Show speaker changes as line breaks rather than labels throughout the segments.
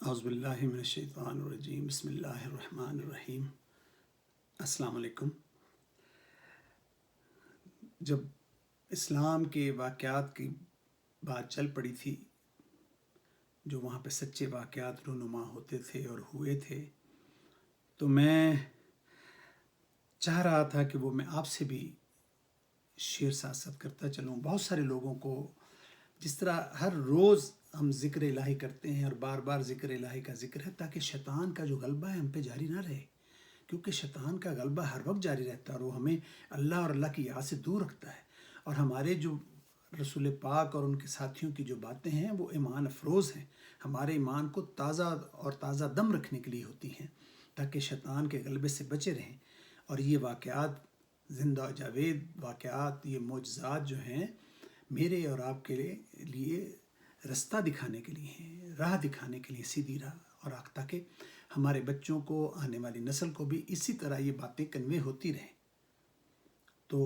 اعوذ باللہ من الشیطان الرجیم بسم اللہ الرحمن الرحیم۔ السلام علیکم۔ جب اسلام کے واقعات کی بات چل پڑی تھی، جو وہاں پہ سچے واقعات رونما ہوتے تھے اور ہوئے تھے، تو میں چاہ رہا تھا کہ وہ میں آپ سے بھی شیئر ساتھ کرتا چلوں۔ بہت سارے لوگوں کو جس طرح ہر روز ہم ذکر الہی کرتے ہیں اور بار بار ذکر الہی کا ذکر ہے، تاکہ شیطان کا جو غلبہ ہے ہم پہ جاری نہ رہے، کیونکہ شیطان کا غلبہ ہر وقت جاری رہتا ہے اور وہ ہمیں اللہ اور اللہ کی یاد سے دور رکھتا ہے۔ اور ہمارے جو رسول پاک اور ان کے ساتھیوں کی جو باتیں ہیں وہ ایمان افروز ہیں، ہمارے ایمان کو تازہ دم رکھنے کے لیے ہوتی ہیں، تاکہ شیطان کے غلبے سے بچے رہیں۔ اور یہ واقعات زندہ جاوید واقعات، یہ معجزات جو ہیں، میرے اور آپ کے لیے رستہ دکھانے کے لیے ہیں، راہ دکھانے کے لیے، سیدھی راہ، اور تاکہ ہمارے بچوں کو، آنے والی نسل کو بھی اسی طرح یہ باتیں کنوے ہوتی رہیں۔ تو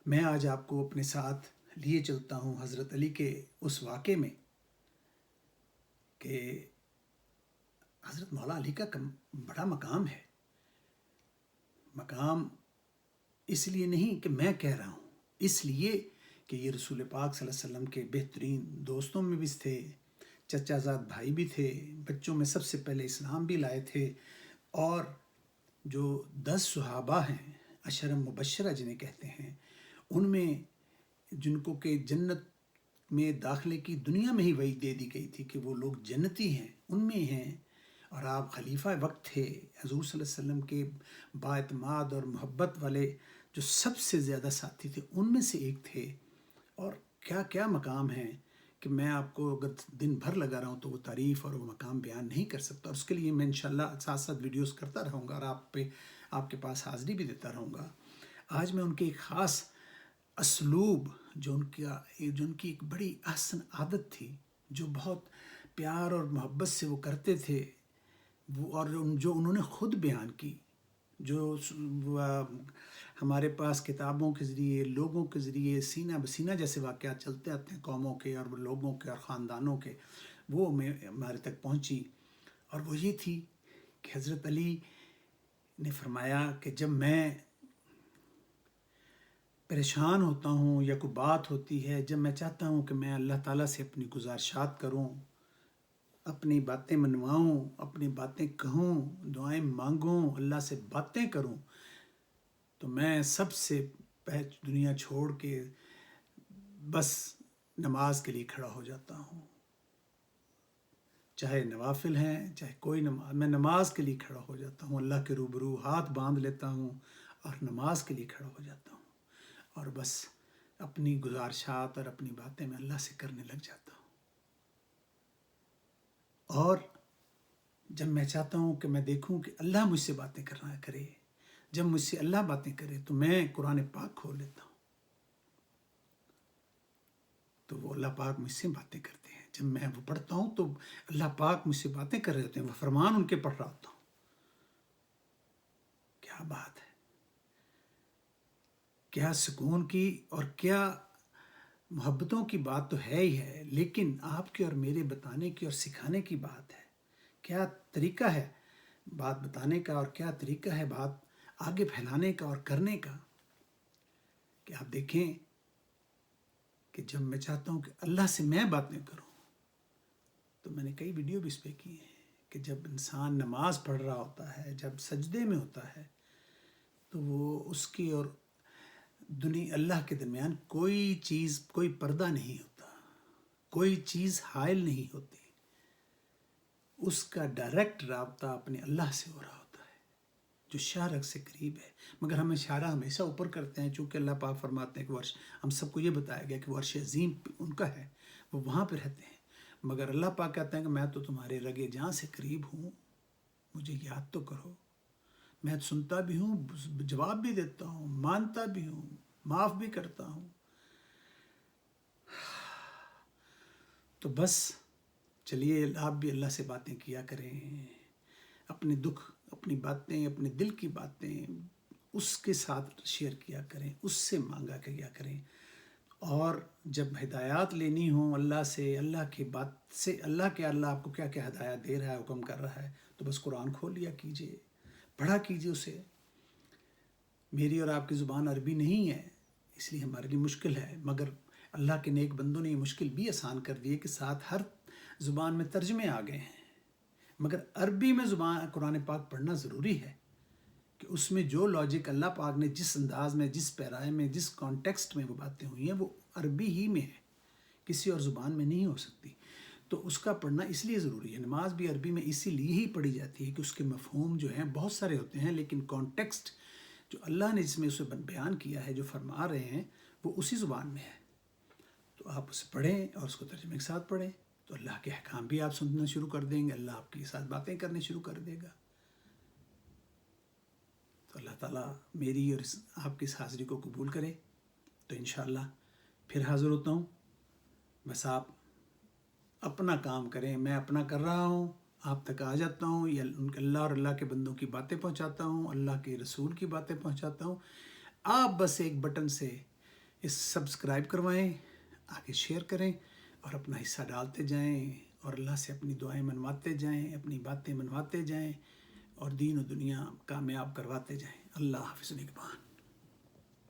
میں آج آپ کو اپنے ساتھ لیے چلتا ہوں حضرت علی کے اس واقعے میں کہ حضرت مولا علی کا بڑا مقام ہے۔ مقام اس لیے نہیں کہ میں کہہ رہا ہوں، اس لیے کہ یہ رسول پاک صلی اللہ علیہ وسلم کے بہترین دوستوں میں بھی تھے، چچا زاد بھائی بھی تھے، بچوں میں سب سے پہلے اسلام بھی لائے تھے، اور جو 10 صحابہ ہیں، عشر مبشرہ جنہیں کہتے ہیں، ان میں جن کو کہ جنت میں داخلے کی دنیا میں ہی وہی دے دی گئی تھی کہ وہ لوگ جنتی ہیں، ان میں ہیں۔ اور آپ خلیفہ وقت تھے، حضور صلی اللہ علیہ وسلم کے بااعتماد اور محبت والے جو سب سے زیادہ ساتھی تھے ان میں سے ایک تھے۔ اور کیا کیا مقام ہیں کہ میں آپ کو اگر دن بھر لگا رہا ہوں تو وہ تعریف اور وہ مقام بیان نہیں کر سکتا۔ اور اس کے لیے میں انشاءاللہ ساتھ ساتھ ویڈیوز کرتا رہوں گا اور آپ کے پاس حاضری بھی دیتا رہوں گا۔ آج میں ان کے ایک خاص اسلوب، جو ان کی ایک بڑی احسن عادت تھی، جو بہت پیار اور محبت سے وہ کرتے تھے، اور جو انہوں نے خود بیان کی، جو ہمارے پاس کتابوں کے ذریعے، لوگوں کے ذریعے سینہ بسینہ جیسے واقعات چلتے آتے ہیں، قوموں کے اور لوگوں کے اور خاندانوں کے، وہ ہمارے تک پہنچی۔ اور وہ یہ تھی کہ حضرت علی نے فرمایا کہ جب میں پریشان ہوتا ہوں یا کوئی بات ہوتی ہے، جب میں چاہتا ہوں کہ میں اللہ تعالیٰ سے اپنی گزارشات کروں، اپنی باتیں منواؤں، اپنی باتیں کہوں، دعائیں مانگوں، اللہ سے باتیں کروں، تو میں سب سے دنیا چھوڑ کے بس نماز کے لیے کھڑا ہو جاتا ہوں۔ چاہے نوافل ہیں، چاہے کوئی نماز، میں نماز کے لیے کھڑا ہو جاتا ہوں، اللہ کے روبرو ہاتھ باندھ لیتا ہوں اور نماز کے لیے کھڑا ہو جاتا ہوں، اور بس اپنی گزارشات اور اپنی باتیں میں اللہ سے کرنے لگ جاتا ہوں۔ اور جب میں چاہتا ہوں کہ میں دیکھوں کہ اللہ مجھ سے باتیں کرے، جب مجھ سے اللہ باتیں کرے، تو میں قرآن پاک کھول لیتا ہوں، تو وہ اللہ پاک مجھ سے باتیں کرتے ہیں۔ جب میں وہ پڑھتا ہوں تو اللہ پاک مجھ سے باتیں کر رہے ہوتے ہیں، وہ فرمان ان کے پڑھ رہا ہوتا ہوں۔ کیا بات ہے، کیا سکون کی اور کیا محبتوں کی بات تو ہے ہی ہے، لیکن آپ کے اور میرے بتانے کی اور سکھانے کی بات ہے۔ کیا طریقہ ہے بات بتانے کا، اور کیا طریقہ ہے بات آگے پھیلانے کا اور کرنے کا، کہ آپ دیکھیں کہ جب میں چاہتا ہوں کہ اللہ سے میں باتیں کروں، تو میں نے کئی ویڈیو بھی اس پہ کی ہیں کہ جب انسان نماز پڑھ رہا ہوتا ہے، جب سجدے میں ہوتا ہے، تو وہ اس کی اور دنیا اللہ کے درمیان کوئی چیز، کوئی پردہ نہیں ہوتا، کوئی چیز حائل نہیں ہوتی، اس کا ڈائریکٹ رابطہ اپنے اللہ سے ہو رہا ہوتا ہے، جو شارق سے قریب ہے۔ مگر ہم اشارہ ہمیشہ اوپر کرتے ہیں، چونکہ اللہ پاک فرماتے ہیں کہ ورش، ہم سب کو یہ بتایا گیا کہ ورش عظیم ان کا ہے، وہ وہاں پہ رہتے ہیں، مگر اللہ پاک کہتے ہیں کہ میں تو تمہارے رگے جاں سے قریب ہوں، مجھے یاد تو کرو، میں سنتا بھی ہوں، جواب بھی دیتا ہوں، مانتا بھی ہوں، معاف بھی کرتا ہوں۔ تو بس چلیے آپ بھی اللہ سے باتیں کیا کریں، اپنے دکھ، اپنی باتیں، اپنے دل کی باتیں اس کے ساتھ شیئر کیا کریں، اس سے مانگا کیا کریں، اور جب ہدایات لینی ہوں اللہ سے، اللہ کی بات سے، اللہ آپ کو کیا کیا ہدایات دے رہا ہے، حکم کر رہا ہے، تو بس قرآن کھول لیا کیجئے، پڑھا کیجئے اسے۔ میری اور آپ کی زبان عربی نہیں ہے، اس لیے ہمارے لیے مشکل ہے، مگر اللہ کے نیک بندوں نے یہ مشکل بھی آسان کر دی ہے کہ ساتھ ہر زبان میں ترجمے آ گئے ہیں، مگر عربی میں زبان قرآن پاک پڑھنا ضروری ہے کہ اس میں جو لاجک اللہ پاک نے جس انداز میں، جس پیرائے میں، جس کانٹیکسٹ میں وہ باتیں ہوئی ہیں، وہ عربی ہی میں ہے، کسی اور زبان میں نہیں ہو سکتی۔ تو اس کا پڑھنا اس لیے ضروری ہے۔ نماز بھی عربی میں اسی لیے ہی پڑھی جاتی ہے کہ اس کے مفہوم جو ہیں بہت سارے ہوتے ہیں، لیکن کانٹیکسٹ جو اللہ نے جس میں اسے بیان کیا ہے، جو فرما رہے ہیں، وہ اسی زبان میں ہے۔ تو آپ اسے پڑھیں اور اس کو ترجمے کے ساتھ پڑھیں، تو اللہ کے احکام بھی آپ سننا شروع کر دیں گے، اللہ آپ کے ساتھ باتیں کرنے شروع کر دے گا۔ تو اللہ تعالیٰ میری اور آپ کی اس حاضری کو قبول کرے۔ تو انشاءاللہ پھر حاضر ہوتا ہوں، بس آپ اپنا کام کریں، میں اپنا کر رہا ہوں، آپ تک آ جاتا ہوں، یا اللہ اور اللہ کے بندوں کی باتیں پہنچاتا ہوں، اللہ کے رسول کی باتیں پہنچاتا ہوں۔ آپ بس ایک بٹن سے اس سبسکرائب کروائیں، آگے شیئر کریں اور اپنا حصہ ڈالتے جائیں، اور اللہ سے اپنی دعائیں منواتے جائیں، اپنی باتیں منواتے جائیں، اور دین و دنیا کامیاب کرواتے جائیں۔ اللہ حافظ نگہبان۔